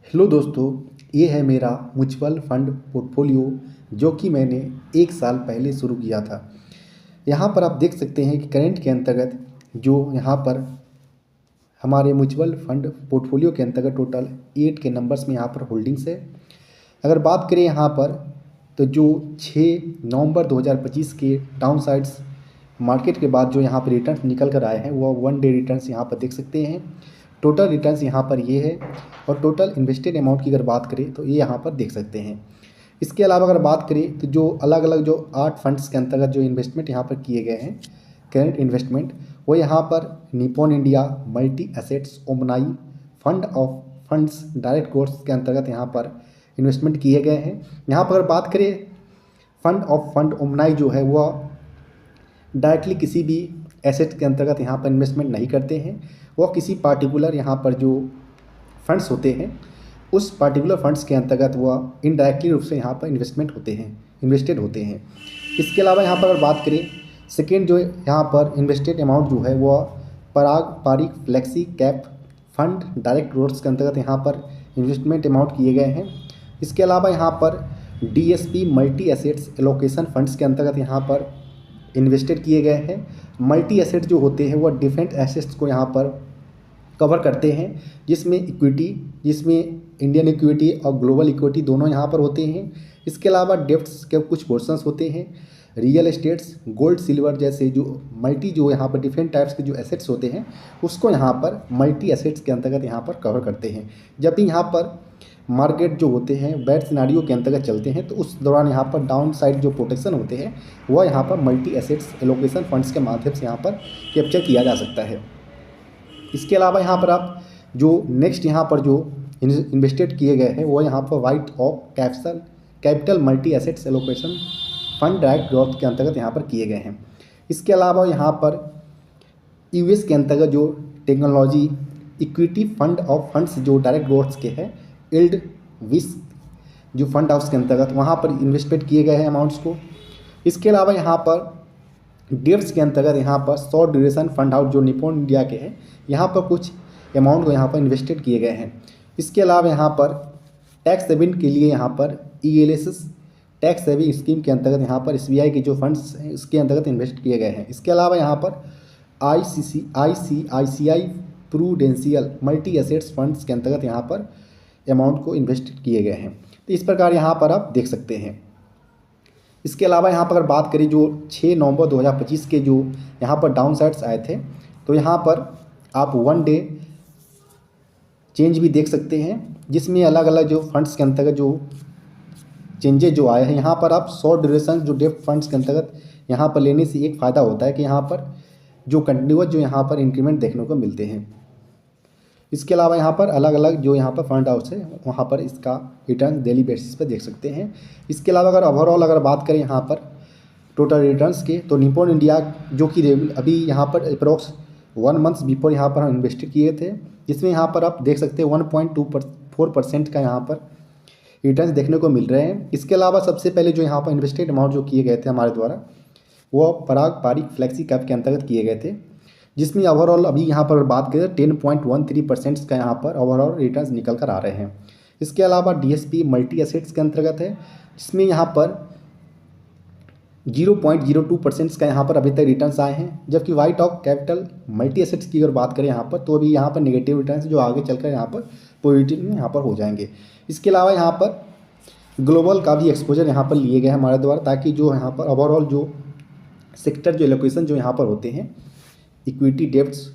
Hello दोस्तों, ये है मेरा म्यूचुअल फंड पोर्टफोलियो जो कि मैंने 1 साल पहले शुरू किया था। यहाँ पर आप देख सकते हैं कि करंट के अंतर्गत जो यहाँ पर हमारे म्यूचुअल फंड पोर्टफोलियो के अंतर्गत टोटल 8 के नंबर्स में यहाँ पर होल्डिंग्स है। अगर बात करें यहाँ पर तो जो 6 नवंबर 2025 के डाउन साइड्स मार्केट के बाद जो यहाँ पर रिटर्न्स निकल कर आए हैं वो 1 डे रिटर्न्स यहाँ पर देख सकते हैं। टोटल रिटर्न्स यहाँ पर ये है और टोटल इन्वेस्टेड अमाउंट की अगर बात करें तो ये यहाँ पर देख सकते हैं। इसके अलावा अगर बात करें तो जो अलग अलग जो 8 फंड्स के अंतर्गत जो इन्वेस्टमेंट यहाँ पर किए गए हैं करंट इन्वेस्टमेंट, वो यहाँ पर Nippon India multi assets omni fund of funds direct course के अंतर्गत यहाँ पर इन्वेस्टमेंट किए गए हैं। यहाँ पर अगर बात करें फंड ऑफ फंड ओमनाई जो है वह डायरेक्टली किसी भी एसेट के अंतर्गत यहाँ पर इन्वेस्टमेंट नहीं करते हैं। वह किसी पार्टिकुलर यहाँ पर जो फंड्स होते हैं उस पार्टिकुलर फंड्स के अंतर्गत वह इनडायरेक्टली रूप से यहाँ पर इन्वेस्टेड होते हैं। इसके अलावा यहाँ पर अगर बात करें सेकेंड जो यहाँ पर इन्वेस्टेड अमाउंट जो है वह Parag Parikh flexi cap fund direct roads के अंतर्गत यहाँ पर इन्वेस्टमेंट अमाउंट किए गए हैं। इसके अलावा यहाँ पर DSP multi assets allocation funds के अंतर्गत यहाँ पर इन्वेस्टेड किए गए हैं। मल्टी एसेट जो होते हैं वह डिफरेंट एसेट्स को यहाँ पर कवर करते हैं, जिसमें इंडियन इक्विटी और ग्लोबल इक्विटी दोनों यहाँ पर होते हैं। इसके अलावा डेप्ट्स के कुछ पोर्शंस होते हैं, रियल एस्टेट्स गोल्ड सिल्वर जैसे जो यहाँ पर डिफरेंट टाइप्स के जो एसेट्स होते हैं उसको यहाँ पर मल्टी एसेट्स के अंतर्गत यहाँ पर कवर करते हैं। जब भी यहाँ पर मार्केट जो होते हैं बैड सिनारियो के अंतर्गत चलते हैं तो उस दौरान यहाँ पर डाउन साइड जो प्रोटेक्शन होते हैं वह यहाँ पर मल्टी एसेट्स एलोकेशन फंड्स के माध्यम से यहाँ पर कैप्चर किया जा सकता है। इसके अलावा यहाँ पर आप जो नेक्स्ट यहाँ पर जो इन्वेस्टेड किए गए हैं वो यहाँ पर white of capital multi assets allocation fund direct growth के अंतर्गत यहाँ पर किए गए हैं। इसके अलावा यहाँ पर US के अंतर्गत जो technology equity fund of funds जो डायरेक्ट ग्रोथ्स के हैं इल्ड विस जो फंड हाउस के अंतर्गत वहाँ पर इन्वेस्टमेंट किए गए हैं अमाउंट्स को। इसके अलावा यहाँ पर डेप्ट्स के अंतर्गत यहाँ पर शॉर्ट ड्यूरेशन फंड हाउस जो निपॉन इंडिया के हैं यहाँ पर कुछ अमाउंट को यहाँ पर इन्वेस्टेड किए गए हैं। इसके अलावा यहाँ पर टैक्स सेविंग के लिए यहाँ पर ELSS टैक्स सेविंग स्कीम के अंतर्गत यहाँ पर SBI के जो फंड्स हैं इसके अंतर्गत इन्वेस्ट किए गए हैं। इसके अलावा यहाँ पर ICICI prudential multi assets funds के अंतर्गत यहाँ पर अमाउंट को इन्वेस्ट किए गए हैं। तो इस प्रकार यहाँ पर आप देख सकते हैं। इसके अलावा यहाँ पर अगर बात करें जो 6 नवंबर 2025 के जो यहाँ पर डाउन साइड्स आए थे तो यहाँ पर आप 1 डे चेंज भी देख सकते हैं, जिसमें अलग अलग जो फंड्स के अंतर्गत जो चेंजेस जो आए हैं यहाँ पर आप शॉर्ट ड्यूरेशन जो डेप्ट फंड्स के अंतर्गत यहाँ पर लेने से एक फ़ायदा होता है कि यहाँ पर जो कंटिन्यूअस जो यहाँ पर इंक्रीमेंट देखने को मिलते हैं। इसके अलावा यहाँ पर अलग अलग जो यहाँ पर फंड हाउस है वहाँ पर इसका रिटर्न डेली बेसिस पर देख सकते हैं। इसके अलावा अगर ओवरऑल अगर बात करें यहाँ पर टोटल रिटर्न्स के तो निपॉन इंडिया जो कि अभी यहाँ पर अप्रॉक्स 1 मंथ्स बिफोर यहाँ पर हम इन्वेस्ट किए थे, जिसमें यहाँ पर आप देख सकते हैं 1.24% का यहाँ पर रिटर्न्स देखने को मिल रहे हैं। इसके अलावा सबसे पहले जो यहाँ पर इन्वेस्टेड अमाउंट जो किए गए थे हमारे द्वारा वो पराग पारिक फ्लेक्सी कैप के अंतर्गत किए गए थे, जिसमें ओवरऑल अभी यहाँ पर बात करें 10.13% का यहाँ पर ओवरऑल रिटर्न्स निकल कर आ रहे हैं। इसके अलावा DSP मल्टी एसेट्स के अंतर्गत है, जिसमें यहाँ पर 0.02% का यहाँ पर अभी तक रिटर्न्स आए हैं। जबकि white of capital multi assets की अगर बात करें यहाँ पर तो अभी यहाँ पर नेगेटिव रिटर्न्स जो आगे चलकर यहाँ पर पॉजिटिव में यहाँ पर हो जाएंगे। इसके अलावा यहाँ पर ग्लोबल का भी एक्सपोजर यहाँ पर लिए गए हैं हमारे द्वारा, ताकि जो यहाँ पर ओवरऑल जो सेक्टर जो एलोकेशन जो यहाँ पर होते हैं इक्विटी डेप्ट्स,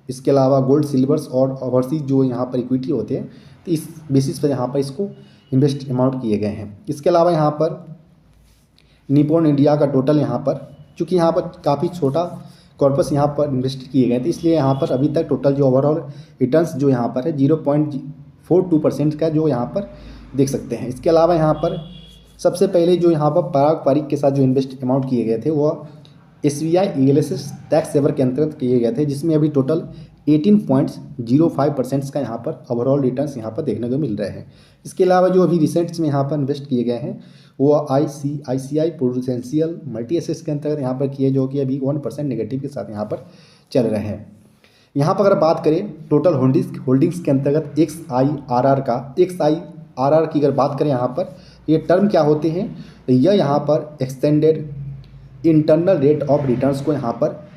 इसके अलावा गोल्ड सिल्वर्स और ओवरसीज जो यहाँ पर इक्विटी होते हैं तो इस बेसिस पर यहाँ पर इसको इन्वेस्ट अमाउंट किए गए हैं। इसके अलावा यहाँ पर निपॉन इंडिया का टोटल यहाँ पर चूँकि यहाँ पर काफ़ी छोटा कॉर्पस यहाँ पर इन्वेस्ट किए गए थे, इसलिए यहाँ पर अभी तक टोटल जो ओवरऑल रिटर्न्स जो यहाँ पर है 0.42% का जो यहाँ पर देख सकते हैं। इसके अलावा यहाँ पर सबसे पहले जो यहाँ पर पराग पारिक के साथ जो इन्वेस्ट अमाउंट किए गए थे वह SBI ELSS टैक्स सेवर के अंतर्गत किए गए थे, जिसमें अभी टोटल 18.05% का यहाँ पर ओवरऑल रिटर्न्स यहाँ पर देखने को मिल रहे हैं। इसके अलावा जो अभी रिसेंट्स में यहाँ पर इन्वेस्ट किए गए हैं वो ICICI प्रूडेंशियल मल्टी एसेट्स के अंतर्गत यहाँ पर किए जो कि अभी 1% नेगेटिव के साथ यहाँ पर चल रहे हैं। यहाँ पर अगर बात करें टोटल होल्डिंग्स के अंतर्गत XIRR की अगर बात करें यहाँ पर, ये टर्म क्या होते हैं, तो यह यहाँ पर extended internal rate of returns को यहाँ पर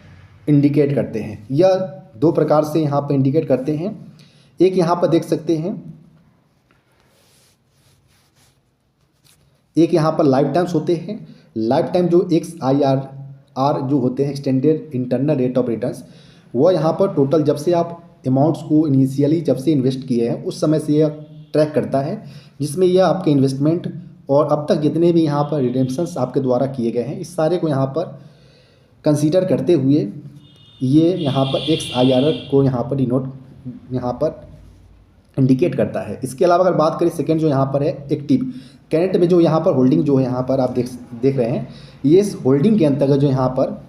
इंडिकेट करते हैं। यह दो प्रकार से यहाँ पर इंडिकेट करते हैं। एक यहाँ पर देख सकते हैं, एक यहाँ पर लाइफ टाइम्स होते हैं। लाइफ टाइम जो XIRR जो होते हैं extended internal rate of returns, वो यहाँ पर टोटल जब से आप अमाउंट्स को इनिशियली जब से इन्वेस्ट किए हैं उस समय से यह ट्रैक करता है, जिसमें यह आपके इन्वेस्टमेंट और अब तक जितने भी यहाँ पर रिडेम्पशंस आपके द्वारा किए गए हैं इस सारे को यहाँ पर कंसीडर करते हुए ये यहाँ पर XIRR को यहाँ पर यहाँ पर इंडिकेट करता है। इसके अलावा अगर बात करें सेकेंड जो यहाँ पर है एक्टिव करंट में जो यहाँ पर होल्डिंग जो है यहाँ पर आप देख रहे हैं, ये इस होल्डिंग के अंतर्गत जो यहाँ पर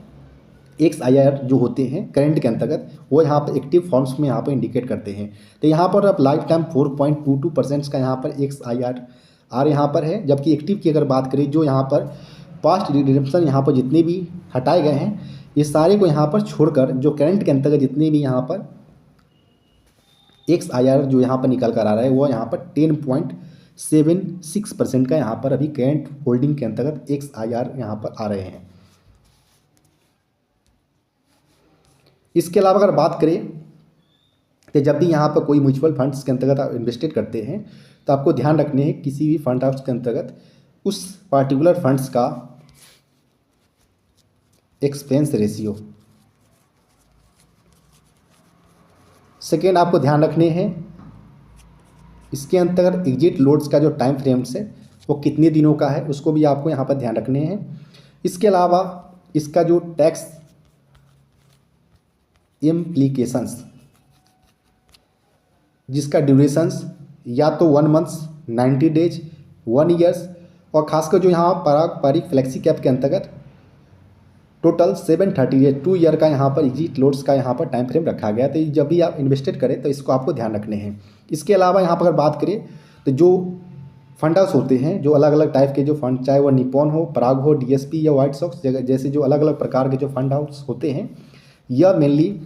XIRR जो होते हैं करंट के अंतर्गत वो यहाँ पर एक्टिव फॉर्म्स में यहाँ पर इंडिकेट करते हैं। तो यहाँ पर अब लाइफ टाइम 4.22% का यहाँ पर XIRR यहाँ पर है, जबकि एक्टिव की अगर बात करें जो यहाँ पर पास्ट रिडेम्पशन यहाँ पर जितने भी हटाए गए हैं ये सारे को यहाँ पर छोड़कर जो करंट के अंतर्गत जितने भी यहाँ पर XIRR जो यहाँ पर निकल कर आ रहा है वो यहाँ पर 10.76% का यहाँ पर अभी करंट होल्डिंग के अंतर्गत XIRR यहाँ पर आ रहे हैं। इसके अलावा अगर बात करें तो जब भी यहाँ पर कोई म्यूचुअल फंड्स के अंतर्गत आप इन्वेस्टेड करते हैं तो आपको ध्यान रखने हैं किसी भी फंड हाउस के अंतर्गत उस पार्टिकुलर फंड्स का एक्सपेंस रेशियो। सेकेंड आपको ध्यान रखने हैं इसके अंतर्गत एग्जिट लोड्स का जो टाइम फ्रेम्स है वो कितने दिनों का है उसको भी आपको यहाँ पर ध्यान रखने हैं। इसके अलावा इसका जो टैक्स इम्प्लीकेशंस जिसका ड्यूरेशंस या तो 1 मंथ्स 90 डेज 1 ईयर्स और खासकर जो यहाँ पारंपरिक फ्लेक्सी कैप के अंतर्गत टोटल 730 डेज 2 ईयर का यहाँ पर एग्जिट लोड्स का यहाँ पर टाइम फ्रेम रखा गया है। तो जब भी आप इन्वेस्टेड करें तो इसको आपको ध्यान रखने हैं। इसके अलावा यहाँ पर अगर बात करें तो जो फंड हाउस होते हैं जो अलग अलग टाइप के जो फंड, चाहे वो निपॉन हो, पराग हो, DSP या व्हाइट सॉक्स जैसे जो अलग अलग प्रकार के जो फंड हाउस होते हैं, यह मेनली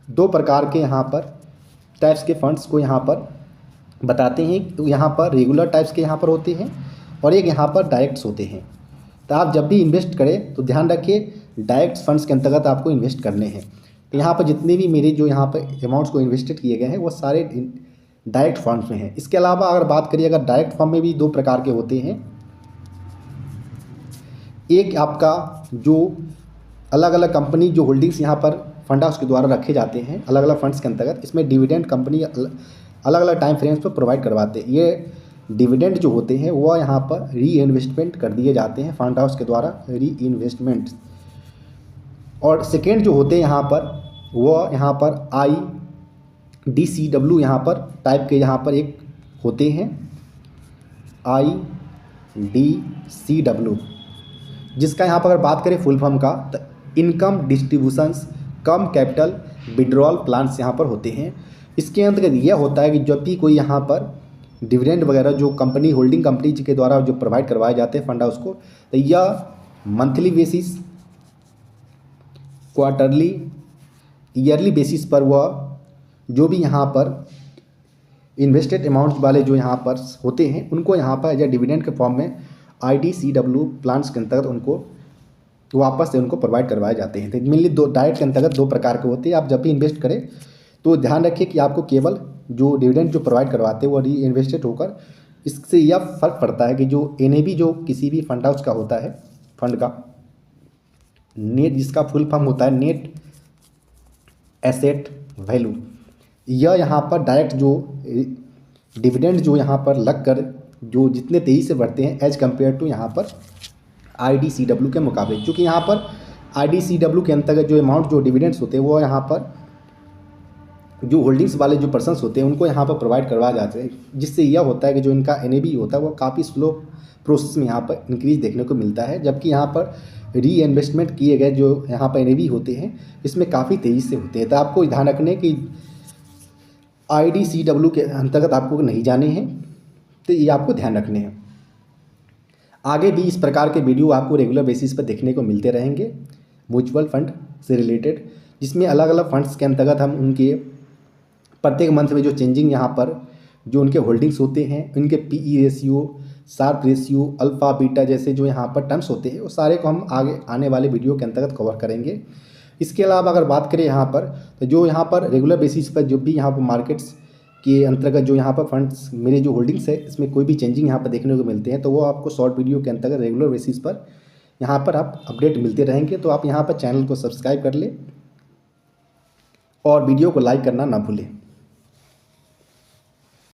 2 प्रकार के यहाँ पर टाइप्स के फंड्स को यहाँ पर बताते हैं। तो यहाँ पर रेगुलर टाइप्स के यहाँ पर होते हैं और एक यहाँ पर डायरेक्ट्स होते हैं। तो आप जब भी इन्वेस्ट करें तो ध्यान रखिए डायरेक्ट फंड्स के अंतर्गत आपको इन्वेस्ट करने हैं। तो यहाँ पर जितने भी मेरे जो यहाँ पर अमाउंट्स को इन्वेस्टेड किए गए हैं वो सारे डायरेक्ट फंड्स में हैं। इसके अलावा अगर बात करिए अगर डायरेक्ट फंड में भी 2 प्रकार के होते हैं। एक आपका जो अलग अलग कंपनी जो होल्डिंग्स यहाँ पर फंड हाउस के द्वारा रखे जाते हैं अलग अलग फंड्स के अंतर्गत, इसमें डिविडेंड कंपनी अलग अलग टाइम फ्रेम्स पर प्रोवाइड करवाते हैं। ये डिविडेंड जो होते हैं वह यहाँ पर री इन्वेस्टमेंट कर दिए जाते हैं फंड हाउस के द्वारा, री इन्वेस्टमेंट। और सेकेंड जो होते हैं यहाँ पर वह यहाँ पर IDCW यहाँ पर टाइप के यहाँ पर एक होते हैं IDCW, जिसका यहाँ पर अगर बात करें फुल फॉर्म का तो इनकम डिस्ट्रीब्यूशंस कम कैपिटल विड्रॉल प्लान्स यहाँ पर होते हैं। इसके अंतर्गत यह होता है कि जब भी कोई यहाँ पर डिविडेंड वगैरह जो कंपनी होल्डिंग कंपनी के द्वारा जो प्रोवाइड करवाए जाते हैं फंड हाउस को, तो यह monthly basis, quarterly, yearly basis पर वह जो भी यहाँ पर इन्वेस्टेड अमाउंट्स वाले जो यहाँ पर होते हैं उनको यहाँ पर या डिविडेंड के फॉर्म में IDCW प्लान्स के अंतर्गत उनको वापस से उनको प्रोवाइड करवाए जाते हैं। तो मेनली 2 डायरेक्ट के अंतर्गत 2 प्रकार के होते हैं। आप जब भी इन्वेस्ट करें तो ध्यान रखिए कि आपको केवल जो डिविडेंड जो प्रोवाइड करवाते हैं वो री इन्वेस्टेड होकर, इससे यह फ़र्क पड़ता है कि जो NAV जो किसी भी फंड हाउस का होता है फंड का नेट, जिसका फुल फॉर्म होता है नेट एसेट वैल्यू, यह यहाँ पर डायरेक्ट जो डिविडेंड जो यहाँ पर लग कर जो जितने तेज़ी से बढ़ते हैं एज कम्पेयर टू यहाँ पर IDCW के मुकाबले, क्योंकि यहाँ पर IDCW के अंतर्गत जो अमाउंट जो डिविडेंड्स होते हैं वो यहाँ पर जो होल्डिंग्स वाले जो पर्सन्स होते हैं उनको यहाँ पर प्रोवाइड करवाए जाते हैं, जिससे यह होता है कि जो इनका NAV होता है वो काफ़ी स्लो प्रोसेस में यहाँ पर इंक्रीज देखने को मिलता है। जबकि यहाँ पर री इन्वेस्टमेंट किए गए जो यहाँ पर NAV होते हैं इसमें काफ़ी तेज़ी से होते हैं। तो आपको ध्यान रखने कि IDCW के अंतर्गत आपको नहीं जाने हैं, तो ये आपको ध्यान रखने हैं। आगे भी इस प्रकार के वीडियो आपको रेगुलर बेसिस पर देखने को मिलते रहेंगे म्यूचुअल फंड से रिलेटेड। जिसमें अलग अलग फंड्स के अंतर्गत हम उनके प्रत्येक मंथ में जो चेंजिंग यहाँ पर जो उनके होल्डिंग्स होते हैं, उनके PE ratio, Sharpe ratio, alpha beta जैसे जो यहाँ पर टर्म्स होते हैं, वो सारे को हम आगे आने वाले वीडियो के अंतर्गत कवर करेंगे। इसके अलावा अगर बात करें यहाँ पर, तो जो यहाँ पर रेगुलर बेसिस पर जो भी यहाँ पर मार्केट्स के अंतर्गत जो यहाँ पर फंड्स मेरे जो होल्डिंग्स है इसमें कोई भी चेंजिंग यहाँ पर देखने को मिलते हैं, तो वो आपको शॉर्ट वीडियो के अंतर्गत रेगुलर बेसिस पर यहाँ पर आप अपडेट मिलते रहेंगे। तो आप यहाँ पर चैनल को सब्सक्राइब कर लें और वीडियो को लाइक करना ना भूलें।